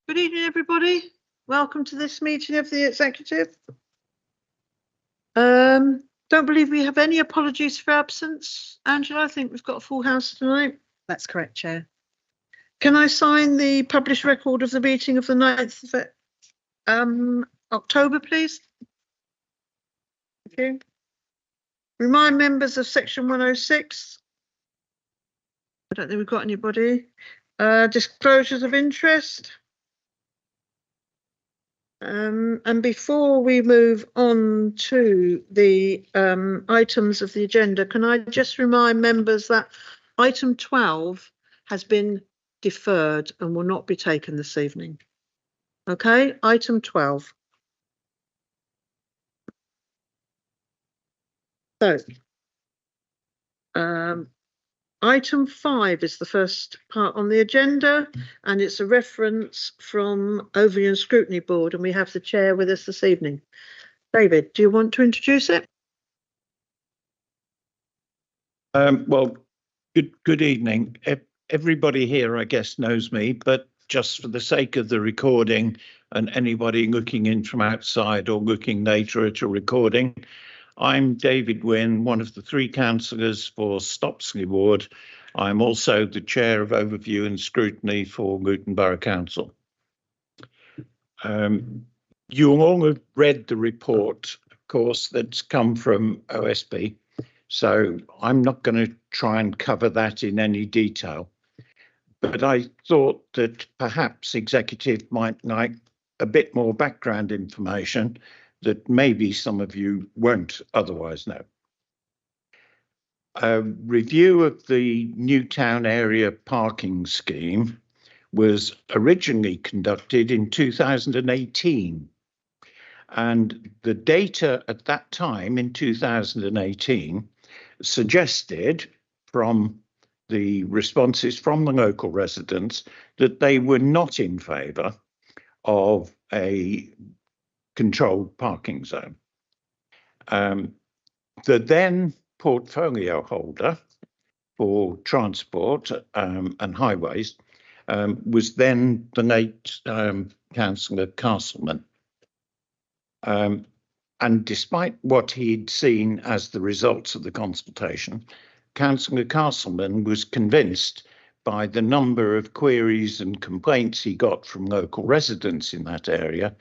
Good evening, everybody. Welcome to this meeting of the executive. Don't believe we have any apologies for absence. Angela, I think we've got a full house tonight. That's correct, Chair. Can I sign the published record of the meeting of the 9th of October, please? Thank you. Remind members of section 106. I don't think we've got anybody. Disclosures of interest. And before we move on to the items of the agenda, can I just remind members that item 12 has been deferred and will not be taken this evening. Okay, item 12. So, item 5 is the first part on the agenda, and it's a reference from Overview and Scrutiny Board, and we have the chair with us this evening. David, do you want to introduce it? Well, good evening. Everybody here, I guess, knows me, but just for the sake of the recording and anybody looking in from outside or looking later at a recording, I'm David Wynne, one of the 3 councillors for Stopsley Ward. I'm also the chair of Overview and Scrutiny for Luton Borough Council. You all have read the report, of course, that's come from OSB, so I'm not going to try and cover that in any detail. But I thought that perhaps executive might like a bit more background information that maybe some of you won't otherwise know. A review of the Newtown area parking scheme was originally conducted in 2018. And the data at that time in 2018 suggested from the responses from the local residents that they were not in favour of a controlled parking zone. The then portfolio holder for transport and highways was then the late Councillor Castleman. And despite what he'd seen as the results of the consultation, Councillor Castleman was convinced by the number of queries and complaints he got from local residents in that area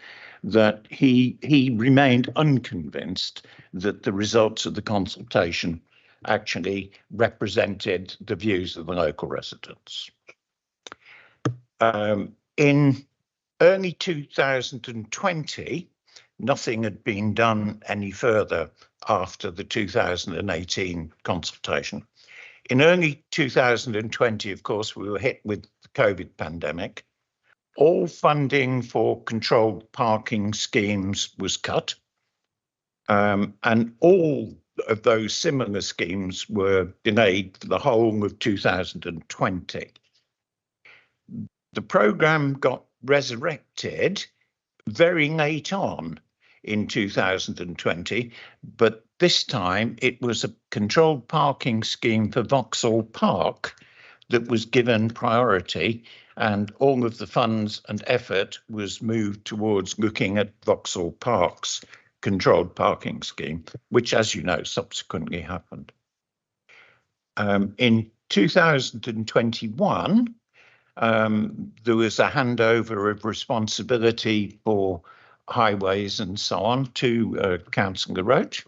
that he remained unconvinced that the results of the consultation actually represented the views of the local residents. In early 2020, nothing had been done any further after the 2018 consultation. In early 2020, of course, we were hit with the COVID pandemic. All funding for controlled parking schemes was cut, and all of those similar schemes were delayed for the whole of 2020. The programme got resurrected very late on in 2020, but this time it was a controlled parking scheme for Vauxhall Park that was given priority, and all of the funds and effort was moved towards looking at Vauxhall Park's controlled parking scheme, which, as you know, subsequently happened. In 2021, there was a handover of responsibility for highways and so on to Councillor Roach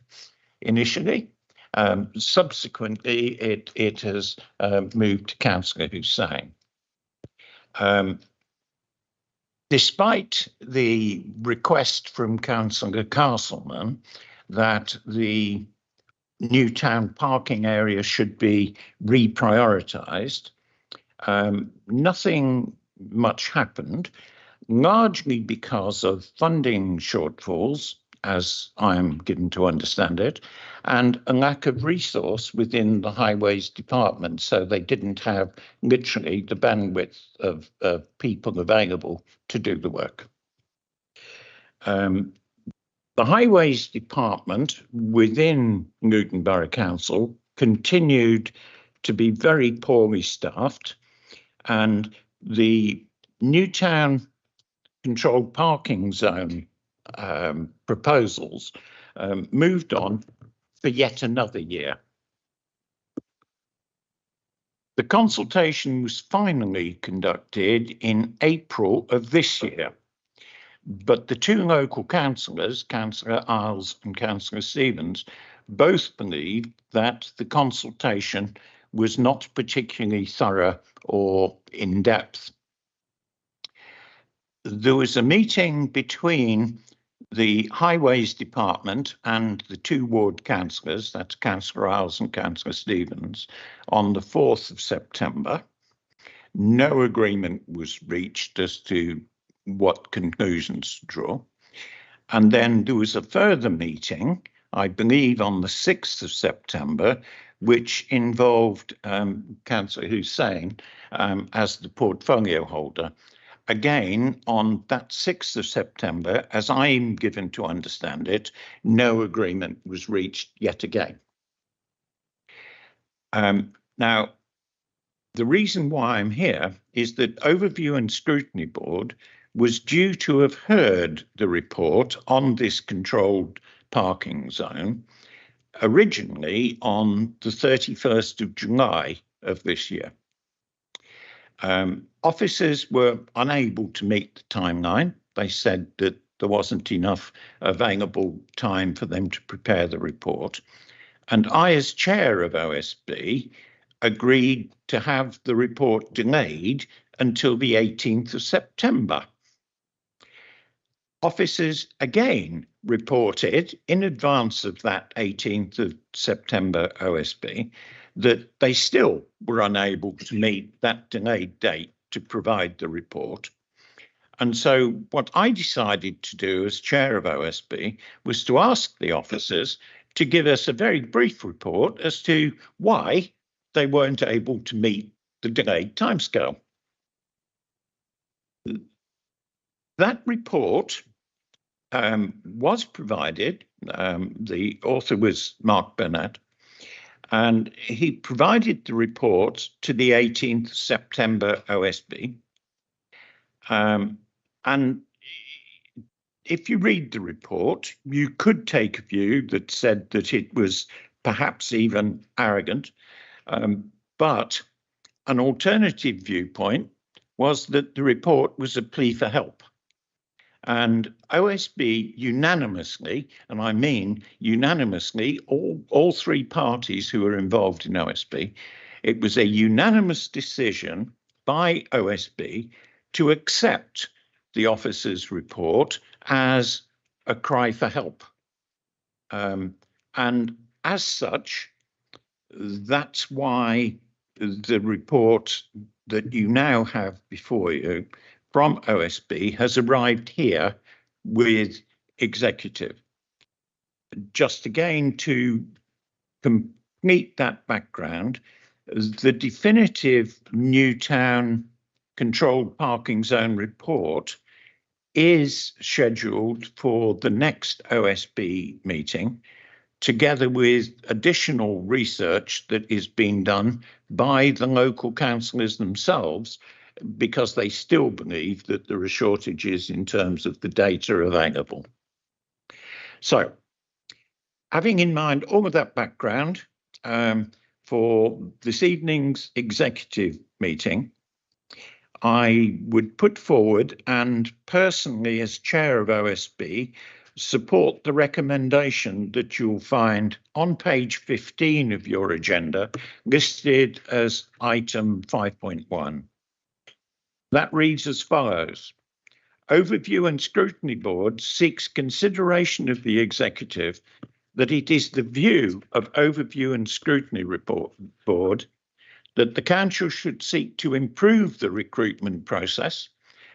initially. Subsequently, it has moved to Councillor Hussain. Despite the request from Councillor Castleman that the Newtown parking area should be reprioritised, nothing much happened, largely because of funding shortfalls, as I'm given to understand it, and a lack of resource within the Highways Department. So they didn't have literally the bandwidth of people available to do the work. The Highways Department within Luton Borough Council continued to be very poorly staffed, and the Newtown controlled parking zone proposals moved on for yet another year. The consultation was finally conducted in April of this year, but the two local councillors, Councillor Isles and Councillor Stevens, both believed that the consultation was not particularly thorough or in-depth. There was a meeting between the Highways Department and the two ward councillors, that's Councillor Isles and Councillor Stevens, on the 4th of September. No agreement was reached as to what conclusions to draw. And then there was a further meeting, I believe on the 6th of September, which involved Councillor Hussain as the portfolio holder. Again, on that 6th of September, as I'm given to understand it, no agreement was reached yet again. Now, the reason why I'm here is that Overview and Scrutiny Board was due to have heard the report on this controlled parking zone originally on the 31st of July of this year. Officers were unable to meet the timeline. They said that there wasn't enough available time for them to prepare the report. And I, as chair of OSB, agreed to have the report delayed until the 18th of September. Officers again reported in advance of that 18th of September OSB that they still were unable to meet that delayed date to provide the report. And so what I decided to do as chair of OSB was to ask the officers to give us a very brief report as to why they weren't able to meet the delayed timescale. That report was provided. The author was Mark Burnett, and he provided the report to the 18th September OSB. And if you read the report, you could take a view that said that it was perhaps even arrogant, but an alternative viewpoint was that the report was a plea for help. And OSB unanimously, and I mean unanimously, all three parties who were involved in OSB, it was a unanimous decision by OSB to accept the officer's report as a cry for help. And as such, that's why the report that you now have before you from OSB has arrived here with executive. Just again to complete that background, the definitive Newtown controlled parking zone report is scheduled for the next OSB meeting, together with additional research that is being done by the local councillors themselves, because they still believe that there are shortages in terms of the data available. So, having in mind all of that background, for this evening's executive meeting, I would put forward, and personally as chair of OSB, support the recommendation that you'll find on page 15 of your agenda, listed as item 5.1. That reads as follows. Overview and Scrutiny Board seeks consideration of the executive that it is the view of Overview and Scrutiny Board that the council should seek to improve the recruitment process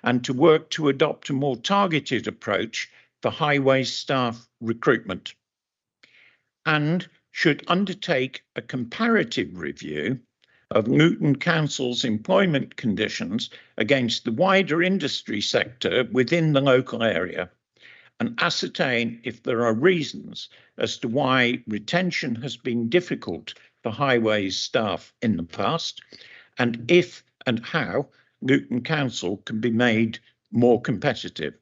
and to work to adopt a more targeted approach for highways staff recruitment, and should undertake a comparative review of Luton Council's employment conditions against the wider industry sector within the local area, and ascertain if there are reasons as to why retention has been difficult for highways staff in the past, and if and how Luton Council can be made more competitive.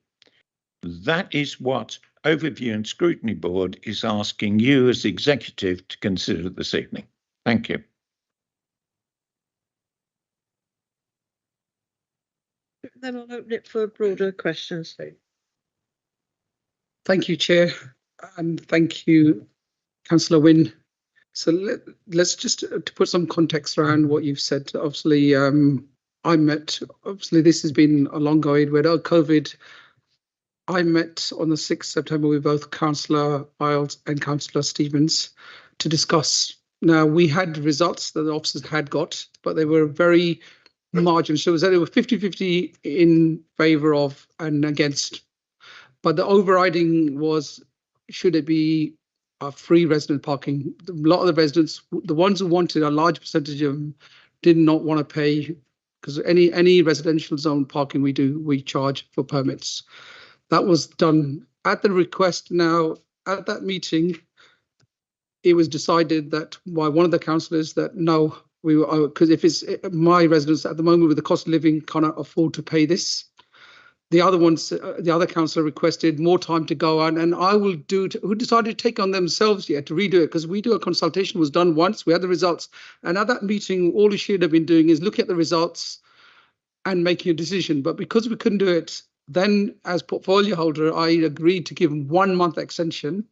That is what Overview and Scrutiny Board is asking you as executive to consider this evening. Thank you. Then I'll open it for broader questions. Thank you, Chair, and thank you, Councillor Wynne. So let's just to put some context around what you've said. Obviously, obviously this has been a long going with COVID. I met on the 6th September with both Councillor Iles and Councillor Stevens to discuss. Now, we had results that the officers had got, but they were very marginal. So it was that they were 50-50 in favour of and against. But the overriding was, should it be free resident parking? A lot of the residents, the ones who wanted, a large percentage of them did not want to pay, because any residential zone parking we charge for permits. That was done at the request. Now, at that meeting, it was decided that by one of the councillors that no, we were, because if it's my residents at the moment with the cost of living cannot afford to pay this. The other ones, the other councillor requested more time to go on, and I will do it. Who decided to take on themselves to redo it, because we do a consultation was done once, we had the results, and at that meeting, all we should have been doing is look at the results and making a decision. But because we couldn't do it, then as portfolio holder, I agreed to give 1 month extension.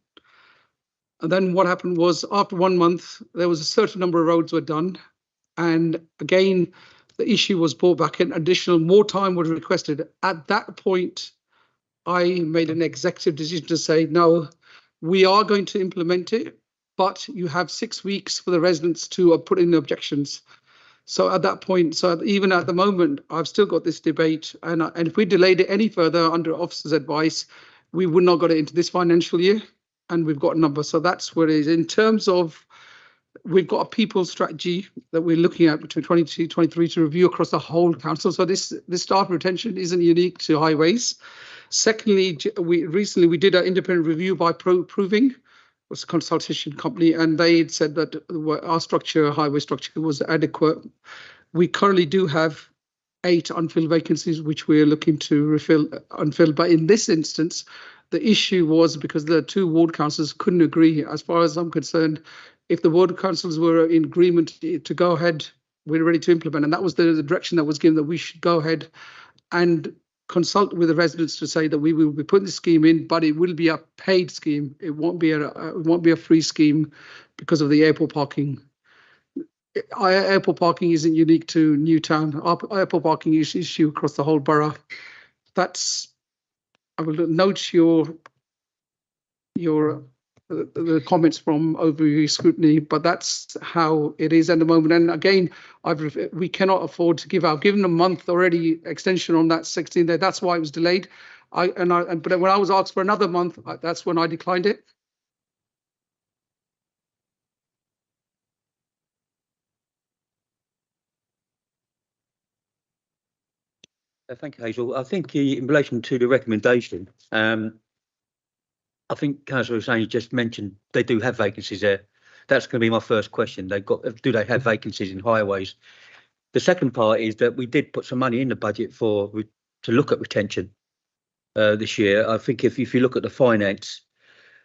And then what happened was, after 1 month, there was a certain number of roads were done, and again, the issue was brought back in. Additional more time was requested. At that point, I made an executive decision to say, no, we are going to implement it, but you have 6 weeks for the residents to put in objections. So at that point, so even at the moment, I've still got this debate, and if we delayed it any further under officer's advice, we would not got it into this financial year, and we've got a number. So that's what it is. In terms of, we've got a people strategy that we're looking at between 22-23 to review across the whole council. So this staff retention isn't unique to highways. Secondly, we recently did an independent review by Proving, was a consultation company, and they had said that our structure, highway structure, was adequate. We currently do have 8 unfilled vacancies, which we're looking to unfill. But in this instance, the issue was because the 2 ward councillors couldn't agree. As far as I'm concerned, if the ward councillors were in agreement to go ahead, we're ready to implement. And that was the direction that was given, that we should go ahead and consult with the residents to say that we will be putting the scheme in, but it will be a paid scheme. It won't be a free scheme because of the airport parking. Airport parking isn't unique to Newtown. Our airport parking is an issue across the whole borough. That's, I will note the comments from Overview Scrutiny, but that's how it is at the moment. And again, we cannot afford to give out. Given a month already extension on that 16 day, that's why it was delayed. But when I was asked for another month, that's when I declined it. Thank you, Hazel. I think in relation to the recommendation, I think Councillor Hussain just mentioned they do have vacancies there. That's going to be my first question. Do they have vacancies in highways? The second part is that we did put some money in the budget to look at retention this year. I think if you look at the finance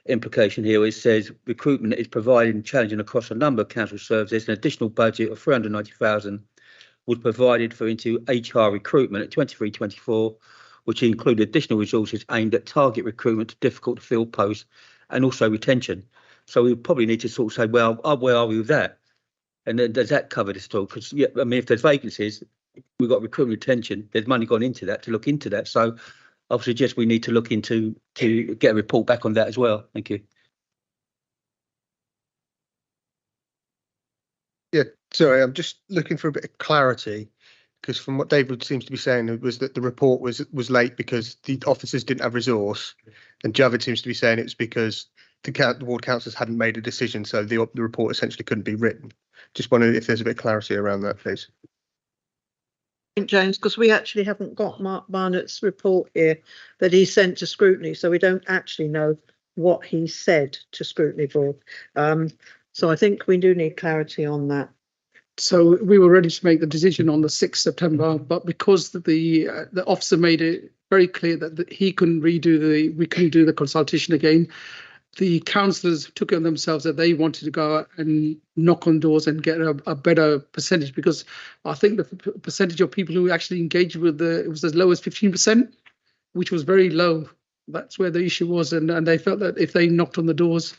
implication here, it says recruitment is provided and challenging across a number of council services. An additional budget of 390,000 was provided for into HR recruitment at 23-24. Which included additional resources aimed at target recruitment to difficult to fill posts and also retention. So we probably need to sort of say, well, where are we with that? And then does that cover this at all? Because, yeah, I mean, if there's vacancies, we've got recruitment retention, there's money gone into that to look into that. So I would suggest we need to look into to get a report back on that as well. Thank you. Yeah, sorry, I'm just looking for a bit of clarity. Because from what David seems to be saying was that the report was late because the officers didn't have resource, and Javid seems to be saying it was because the ward councillors hadn't made a decision, so the report essentially couldn't be written. Just wondering if there's a bit of clarity around that, please. James, because we actually haven't got Mark Barnett's report here that he sent to Scrutiny, so we don't actually know what he said to Scrutiny Board. So I think we do need clarity on that. So we were ready to make the decision on the 6th September, but because the officer made it very clear that we couldn't do the consultation again. The councillors took it on themselves that they wanted to go out and knock on doors and get a better percentage, because I think the percentage of people who actually engaged with it was as low as 15%, which was very low. That's where the issue was, and they felt that if they knocked on the doors,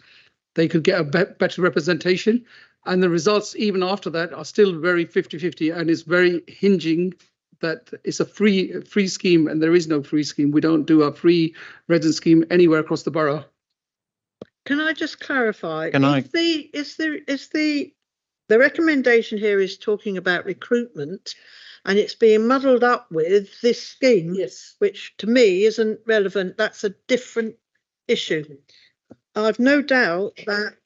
they could get a better representation. And the results, even after that, are still very 50-50, and it's very hinging that it's a free scheme, and there is no free scheme. We don't do a free resident scheme anywhere across the borough. Can I just clarify? Can I- The recommendation here is talking about recruitment, and it's being muddled up with this scheme, Yes. which to me isn't relevant. That's a different issue. I've no doubt that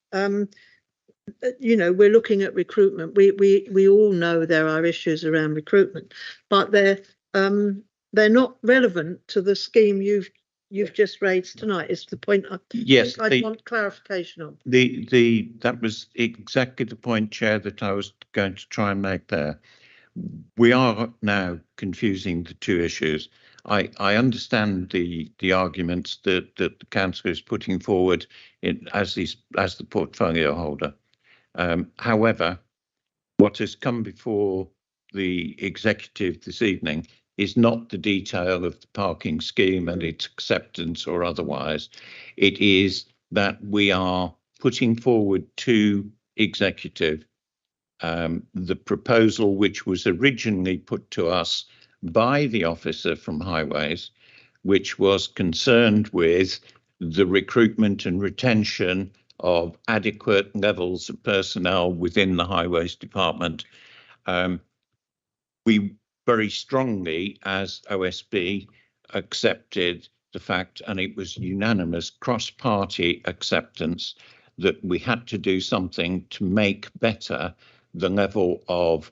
we're looking at recruitment. We all know there are issues around recruitment, but they're not relevant to the scheme you've just raised tonight. Is the point Yes, I want clarification on. That was exactly the point, Chair, that I was going to try and make there. We are now confusing the two issues. I understand the arguments that the council is putting forward as the portfolio holder. However, what has come before the executive this evening is not the detail of the parking scheme and its acceptance or otherwise. It is that we are putting forward to executive the proposal which was originally put to us by the officer from Highways, which was concerned with the recruitment and retention of adequate levels of personnel within the Highways Department. We very strongly, as OSB, accepted the fact, and it was unanimous cross-party acceptance, that we had to do something to make better the level of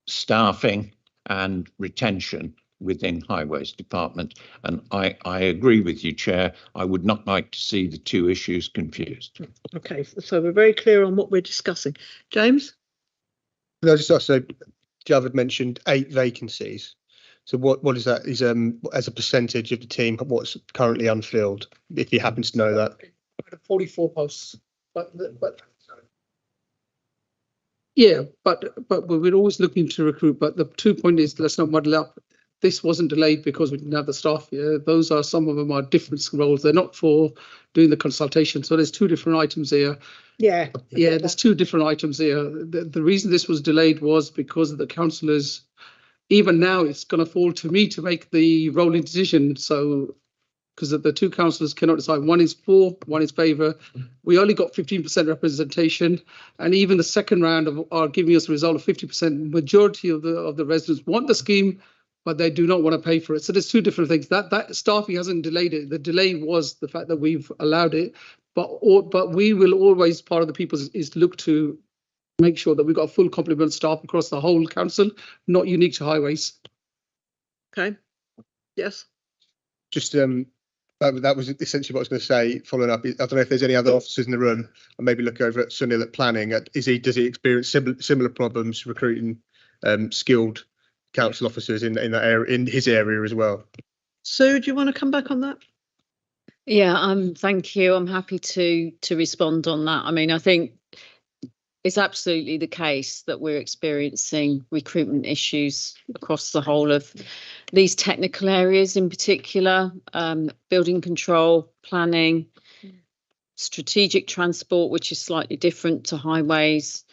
staffing and retention within Highways Department. And I agree with you, Chair. I would not like to see the two issues confused. Okay, so we're very clear on what we're discussing. James? No, just also, Javid mentioned 8 vacancies. So what is that? Is as a percentage of the team, what's currently unfilled, if he happens to know that? 44 posts, but yeah, but we're always looking to recruit. But the 2 point is, let's not muddle up. This wasn't delayed because we didn't have the staff. Yeah, those are, some of them are different roles. They're not for doing the consultation. So there's 2 different items here. Yeah, there's 2 different items here. The reason this was delayed was because of the councillors. Even now, it's going to fall to me to make the rolling decision. So, because the 2 councillors cannot decide. One is for, one is favour. We only got 15% representation, and even the second round are giving us a result of 50%. Majority of the residents want the scheme, but they do not want to pay for it. So there's 2 different things. That staffing hasn't delayed it. The delay was the fact that we've allowed it, but we will always, part of the people is look to make sure that we've got a full complement of staff across the whole council, not unique to Highways. okay. Yes. Just that was essentially what I was going to say. Following up, I don't know if there's any other officers in the room, and maybe look over at Sunil at planning. Does he experience similar problems recruiting skilled council officers in that area, in his area as well? Sue, do you want to come back on that? Yeah, thank you. I'm happy to respond on that. I mean, I think it's absolutely the case that we're experiencing recruitment issues across the whole of these technical areas, in particular, building control, planning, strategic transport, which is slightly different to highways.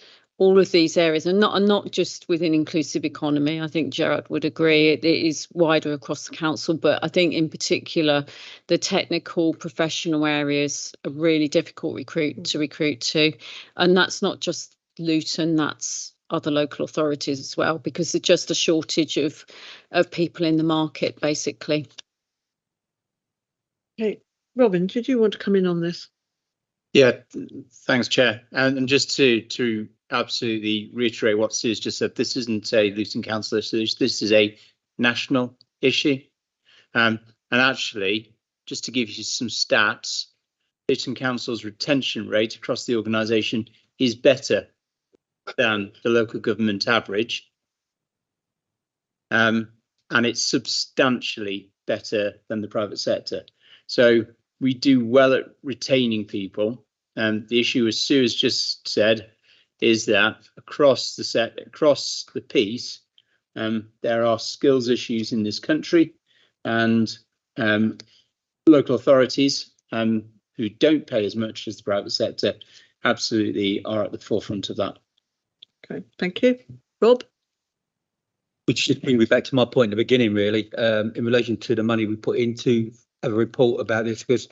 All of these areas, and not just within inclusive economy. I think Gerard would agree it is wider across the council, but I think in particular the technical professional areas are really difficult to recruit to, and that's not just Luton, that's other local authorities as well, because there's just a shortage of people in the market, basically. Okay, Robin, did you want to come in on this? Yeah, thanks, Chair. And just to absolutely reiterate what Sue's just said, this isn't a Luton Council issue, this is a national issue. And actually, just to give you some stats, Luton Council's retention rate across the organisation is better than the local government average. and it's substantially better than the private sector. So we do well at retaining people. And the issue, as Sue has just said, is that across the piece, there are skills issues in this country, and local authorities who don't pay as much as the private sector absolutely are at the forefront of that. Okay, thank you. Rob? Which just brings me back to my point at the beginning, really, in relation to the money we put into a report about this, because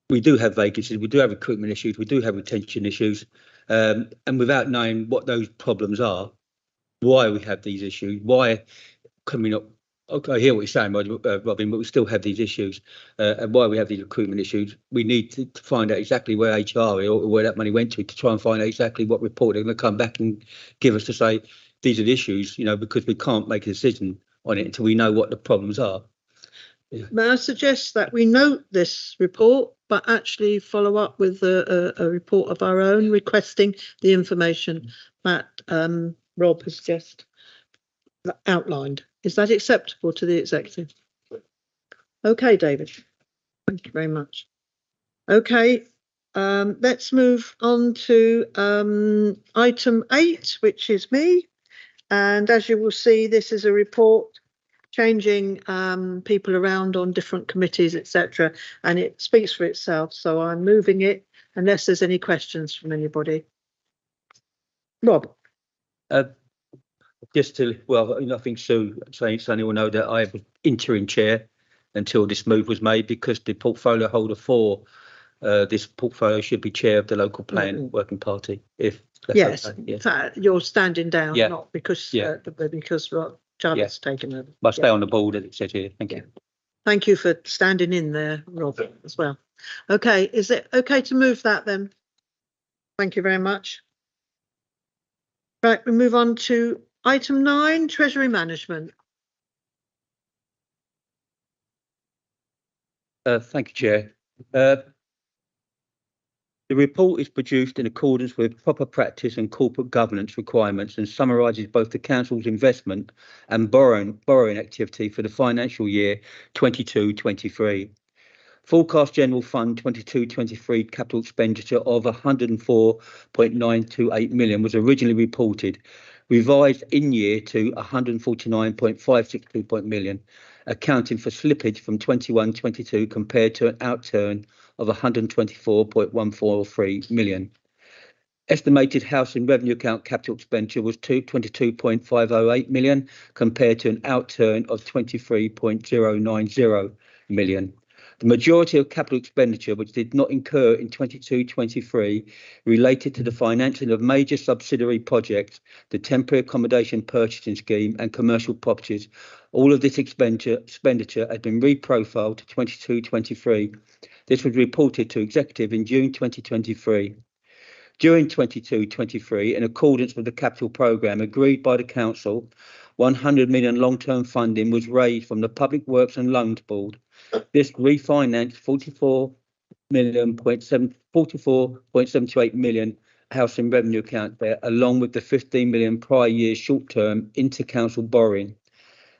we do have vacancies, we do have recruitment issues, we do have retention issues, and without knowing what those problems are, why we have these issues, why can we not? Okay, I hear what you're saying, Robin, but we still have these issues, and why we have these recruitment issues. We need to find out exactly where HR or where that money went to try and find out exactly what report they're going to come back and give us to say these are the issues, you know, because we can't make a decision on it until we know what the problems are. Yeah. May I suggest that we note this report, but actually follow up with a report of our own requesting the information that Rob has just outlined. Is that acceptable to the executive? Okay, David. Thank you very much. Okay, let's move on to item 8, which is me. And as you will see, this is a report changing people around on different committees, etc. And it speaks for itself. So I'm moving it unless there's any questions from anybody. Rob. Just to, well, I think Sonny will know that I was interim chair until this move was made, because the portfolio holder for this portfolio should be chair of the local plan working party. If that's yes, okay. Yeah. In fact, you're standing down, Yeah. not because Yeah. because Charlotte's taken over. I'll stay on the board as it says here. Thank you. Thank you for standing in there, Rob, as well. Okay, is it okay to move that then? Thank you very much. Right, we move on to item 9, Treasury Management. Thank you, Chair. The report is produced in accordance with proper practice and corporate governance requirements and summarises both the Council's investment and borrowing activity for the financial year 22-23. Forecast General Fund 22-23 capital expenditure of 104.928 million was originally reported, revised in year to 149.562 million, accounting for slippage from 21-22 compared to an outturn of 124.143 million. Estimated housing revenue account capital expenditure was 22.508 million compared to an outturn of 23.090 million. The majority of capital expenditure which did not incur in 22-23 related to the financing of major subsidiary projects, the temporary accommodation purchasing scheme and commercial properties. All of this expenditure had been reprofiled to 22-23. This was reported to Executive in June 2023. During 22-23, in accordance with the capital programme agreed by the Council, 100 million long-term funding was raised from the Public Works and Loans Board. This refinanced 44.728 million housing revenue account there, along with the 15 million prior year short-term inter-council borrowing.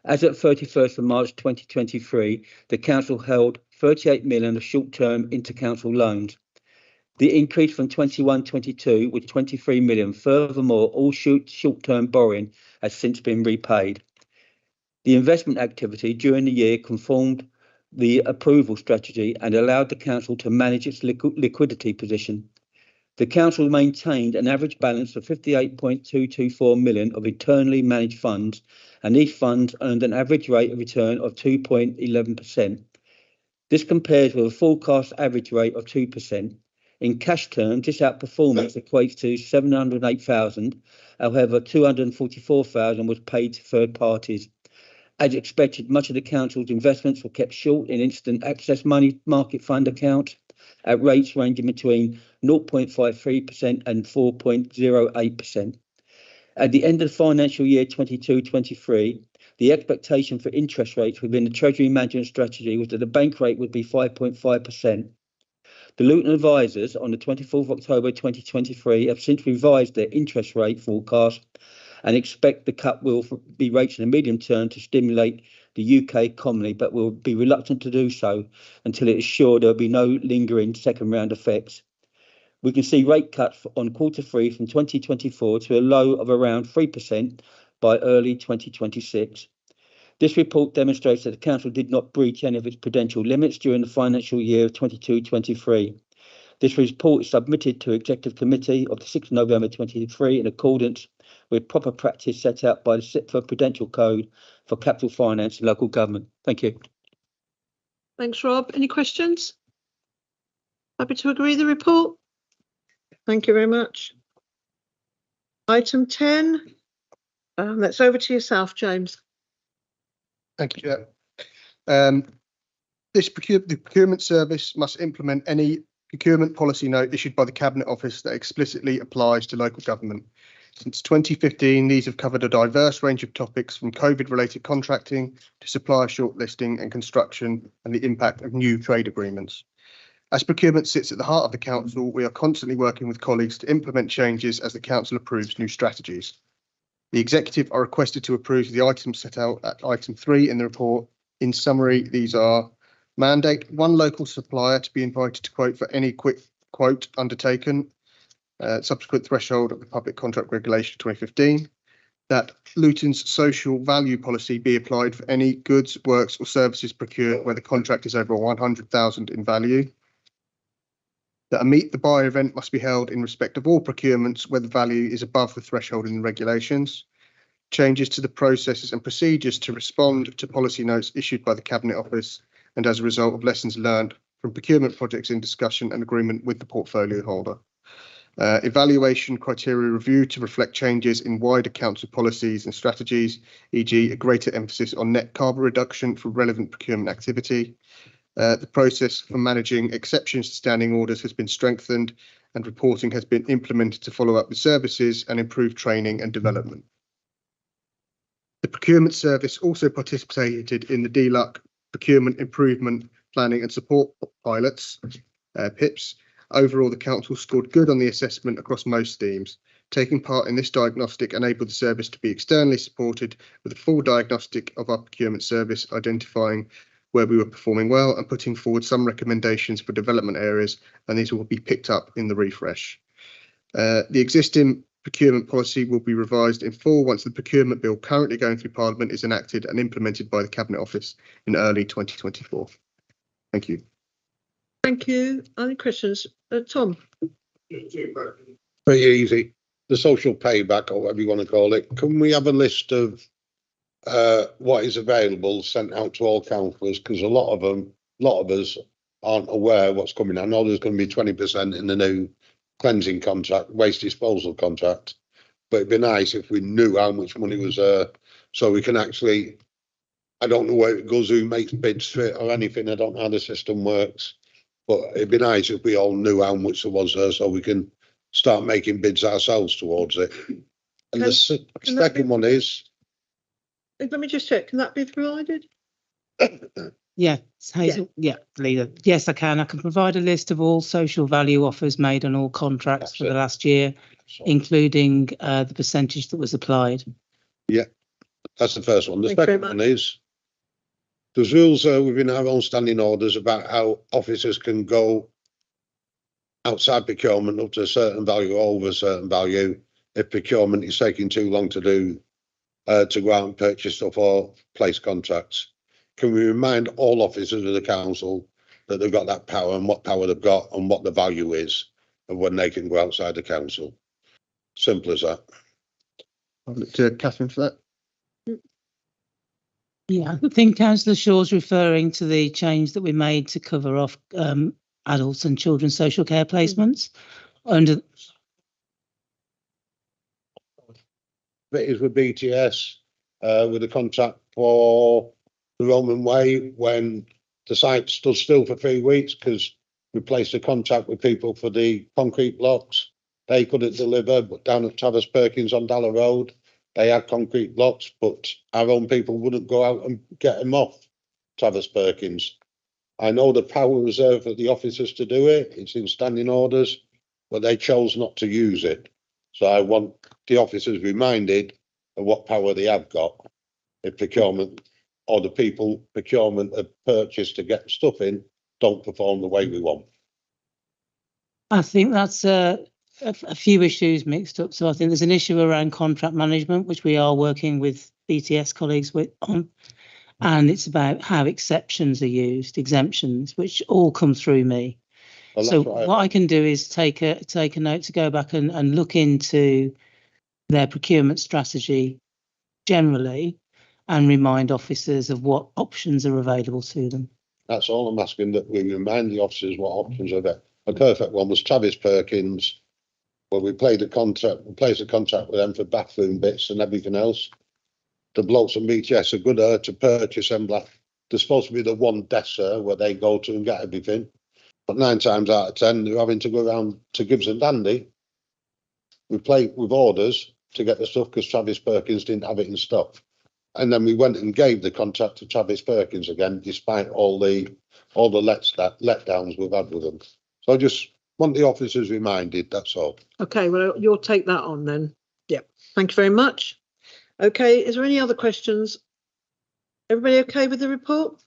As at 31st of March 2023, the Council held 38 million of short-term inter-council loans. The increase from 21-22 was 23 million. Furthermore, all short-term borrowing has since been repaid. The investment activity during the year conformed the approval strategy and allowed the Council to manage its liquidity position. The Council maintained an average balance of 58.224 million of internally managed funds, and these funds earned an average rate of return of 2.11%. This compares with a forecast average rate of 2%. In cash terms, this outperformance equates to 708,000. However, 244,000 was paid to third parties. As expected, much of the Council's investments were kept short in instant access money market fund accounts at rates ranging between 0.53% and 4.08%. At the end of the financial year 22-23, the expectation for interest rates within the Treasury Management Strategy was that the bank rate would be 5.5%. The Luton Advisors on the 24th of October 2023 have since revised their interest rate forecast and expect the cut will be rates in the medium term to stimulate the UK economy, but will be reluctant to do so until it is sure there will be no lingering second round effects. We can see rate cuts on Q3 from 2024 to a low of around 3% by early 2026. This report demonstrates that the Council did not breach any of its prudential limits during the financial year of 22-23. This report is submitted to Executive Committee of the 6th of November 2023 in accordance with proper practice set out by the CIPFA Prudential Code for Capital Finance and Local Government. Thank you. Thanks, Rob. Any questions? Happy to agree the report? Thank you very much. Item 10. That's over to yourself, James. Thank you, Chair. The procurement service must implement any procurement policy note issued by the Cabinet Office that explicitly applies to local government. Since 2015, these have covered a diverse range of topics from COVID-related contracting to supplier shortlisting and construction and the impact of new trade agreements. As procurement sits at the heart of the Council, we are constantly working with colleagues to implement changes as the Council approves new strategies. The Executive are requested to approve the items set out at item 3 in the report. In summary, these are: mandate one local supplier to be invited to quote for any quick quote undertaken, subsequent threshold of the Public Contract Regulation 2015. That Luton's social value policy be applied for any goods, works or services procured where the contract is over 100,000 in value. That a meet the buyer event must be held in respect of all procurements where the value is above the threshold in the regulations. Changes to the processes and procedures to respond to policy notes issued by the Cabinet Office and as a result of lessons learned from procurement projects in discussion and agreement with the portfolio holder. Evaluation criteria review to reflect changes in wider council policies and strategies, e.g. a greater emphasis on net carbon reduction for relevant procurement activity. The process for managing exceptions to standing orders has been strengthened and reporting has been implemented to follow up with services and improve training and development. The procurement service also participated in the DLUC Procurement Improvement Planning and Support Pilots, PIPs. Overall, the Council scored good on the assessment across most themes. Taking part in this diagnostic enabled the service to be externally supported with a full diagnostic of our procurement service, identifying where we were performing well and putting forward some recommendations for development areas, and these will be picked up in the refresh. The existing procurement policy will be revised in full once the procurement bill currently going through Parliament is enacted and implemented by the Cabinet Office in early 2024. Thank you. Thank you. Any questions? Tom? Very easy. The social payback, or whatever you want to call it. Can we have a list of what is available sent out to all councillors? Because a lot of us aren't aware what's coming. I know there's going to be 20% in the new cleansing contract, waste disposal contract, but it'd be nice if we knew how much money was so we can actually, I don't know where it goes, who makes bids for it or anything. I don't know how the system works, but it'd be nice if we all knew how much there was there so we can start making bids ourselves towards it. And the second one is, let me just check, can that be provided? Yeah, Hazel. Yeah, Leader. Yes, I can. I can provide a list of all social value offers made on all contracts for the last year, including the percentage that was applied. Yeah, that's the first one. The second one is, there's rules within our own standing orders about how officers can go outside procurement up to a certain value or over a certain value if procurement is taking too long to do, to go out and purchase stuff or place contracts. Can we remind all officers of the council that they've got that power and what power they've got and what the value is and when they can go outside the council? Simple as that. I'll look to Catherine for that. Yeah, I think Councillor Shaw's referring to the change that we made to cover off adults and children's social care placements under. It is with BTS with a contract for the Roman Way when the site stood still for 3 weeks because we placed a contract with people for the concrete blocks. They couldn't deliver, but down at Travis Perkins on Dalla Road, they had concrete blocks, but our own people wouldn't go out and get them off Travis Perkins. I know the power was there for the officers to do it. It's in standing orders, but they chose not to use it. So I want the officers reminded of what power they have got if procurement or the people procurement have purchased to get stuff in don't perform the way we want. I think that's a few issues mixed up. So I think there's an issue around contract management, which we are working with BTS colleagues on, and it's about how exceptions are used, exemptions, which all come through me. Well, So that's what I can do is take a note to go back and look into their procurement strategy generally and remind officers of what options are available to them. That's all I'm asking, that we remind the officers what options are there. A perfect one was Travis Perkins, where we placed a contract with them for bathroom bits and everything else. The blokes from BTS are good to purchase them. Like, there's supposed to be the one desk where they go to and get everything. But 9 times out of 10, they're having to go around to Gibbs and Dandy. We played with orders to get the stuff because Travis Perkins didn't have it in stock. And then we went and gave the contract to Travis Perkins again, despite all the letdowns we've had with them. So I just want the officers reminded, that's all. Okay, well, you'll take that on then. Yep. Thank you very much. Okay, is there any other questions? Everybody okay with the report?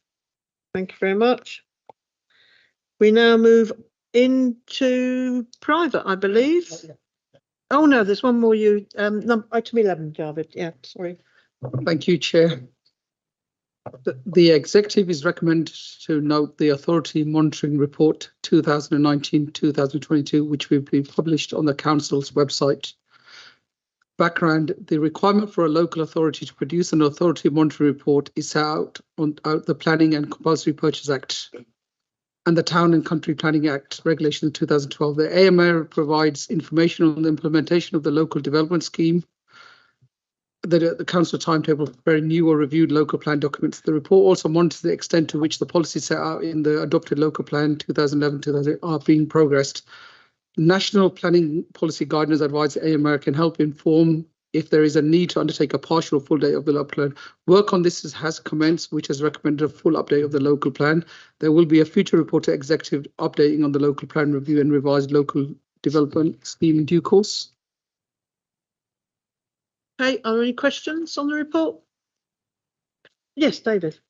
Thank you very much. We now move into private, I believe. Oh no, there's one more item 11, Javid. Yeah, sorry. Thank you, Chair. The executive is recommended to note the Authority Monitoring Report 2019-2022, which will be published on the Council's website. Background: the requirement for a local authority to produce an Authority Monitoring Report is set out the Planning and Compulsory Purchase Act and the Town and Country Planning Act regulation of 2012. The AMR provides information on the implementation of the local development scheme, the council timetable for preparing new or reviewed local plan documents. The report also monitors the extent to which the policies set out in the adopted local plan 2011-2000 are being progressed. National planning policy guidance advice AMR can help inform if there is a need to undertake a partial or full day of the local plan. Work on this has commenced, which has recommended a full update of the local plan. There will be a future report to executive updating on the local plan review and revised local development scheme in due course. Okay, are there any questions on the report? Yes, David.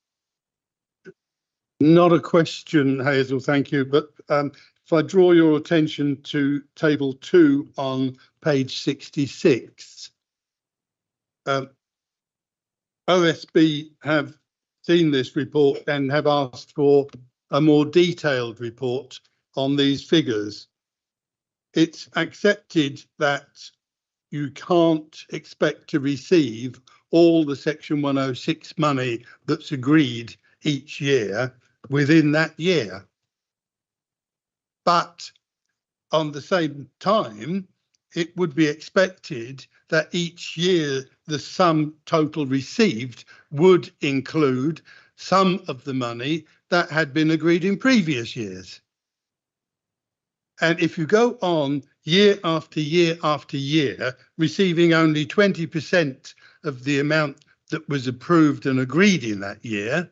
Not a question, Hazel, thank you. But if I draw your attention to table 2 on page 66, OSB have seen this report and have asked for a more detailed report on these figures. It's accepted that you can't expect to receive all the Section 106 money that's agreed each year within that year. But on the same time, it would be expected that each year the sum total received would include some of the money that had been agreed in previous years. And if you go on year after year after year, receiving only 20% of the amount that was approved and agreed in that year,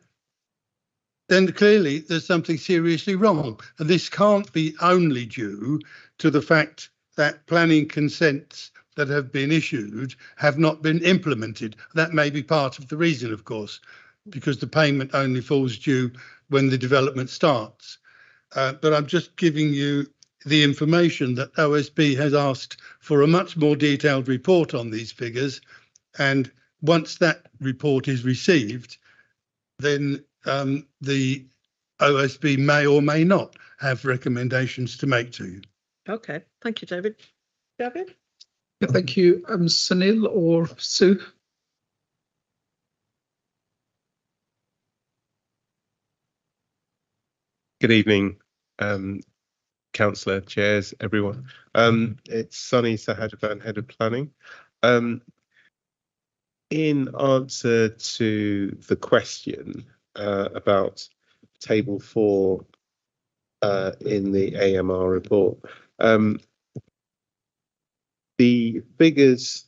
then clearly there's something seriously wrong. And this can't be only due to the fact that planning consents that have been issued have not been implemented. That may be part of the reason, of course, because the payment only falls due when the development starts. But I'm just giving you the information that OSB has asked for a much more detailed report on these figures. And once that report is received, then the OSB may or may not have recommendations to make to you. Okay, thank you, David. David? Yeah, thank you. Sunil or Sue? Good evening, Councillor, Chairs, everyone. It's Sunny Sahajabhan, Head of Planning. In answer to the question about Table 4 in the AMR report, the figures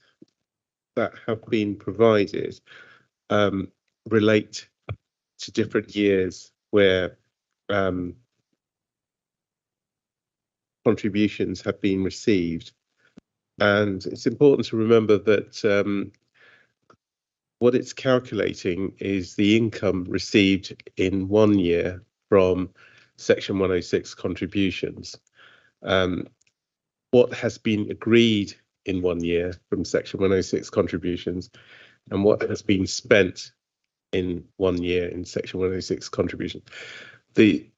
that have been provided relate to different years where contributions have been received. And it's important to remember that what it's calculating is the income received in 1 year from Section 106 contributions. What has been agreed in 1 year from Section 106 contributions, and what has been spent in 1 year in Section 106 contributions. The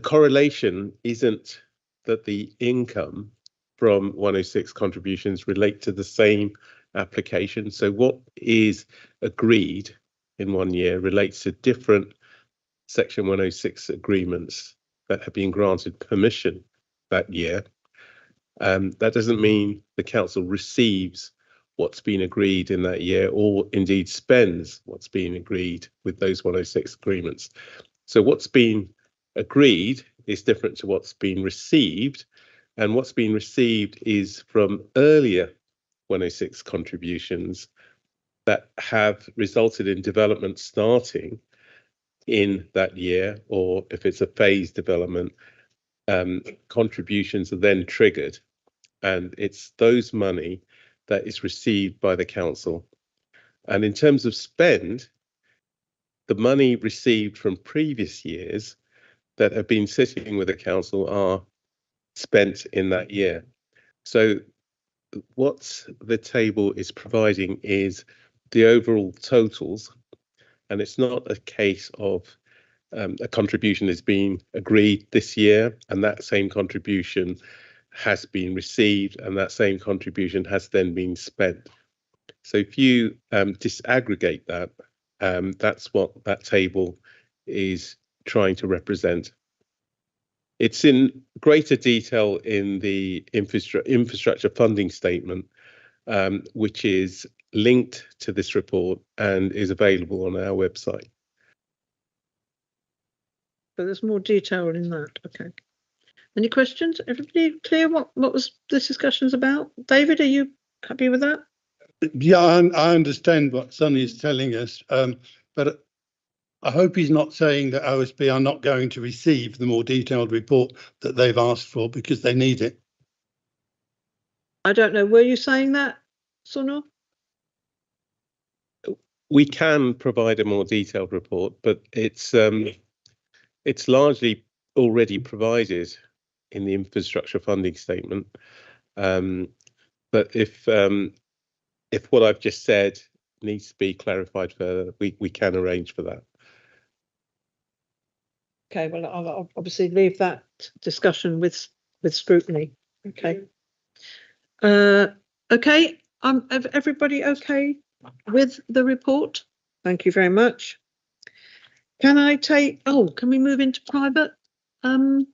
correlation isn't that the income from 106 contributions relate to the same application. So what is agreed in 1 year relates to different Section 106 agreements that have been granted permission that year. That doesn't mean the council receives what's been agreed in that year, or indeed spends what's been agreed with those 106 agreements. So what's been agreed is different to what's been received, and what's been received is from earlier 106 contributions that have resulted in development starting in that year, or if it's a phased development, contributions are then triggered, and it's those money that is received by the council. And in terms of spend, the money received from previous years that have been sitting with the council are spent in that year. So what the table is providing is the overall totals, and it's not a case of a contribution is being agreed this year and that same contribution has been received and that same contribution has then been spent. So if you disaggregate that, that's what that table is trying to represent. It's in greater detail in the infrastructure funding statement, which is linked to this report and is available on our website. So there's more detail in that. Okay. Any questions? Everybody clear what was this discussion's about? David, are you happy with that? Yeah, I understand what Sonny is telling us, but I hope he's not saying that OSB are not going to receive the more detailed report that they've asked for because they need it. I don't know. Were you saying that, Sonal? We can provide a more detailed report, but it's largely already provided in the infrastructure funding statement. But if what I've just said needs to be clarified further, we can arrange for that. Okay, well, I'll obviously leave that discussion with scrutiny. Okay. Okay, everybody okay with the report? Thank you very much. Can we move into private, Angela?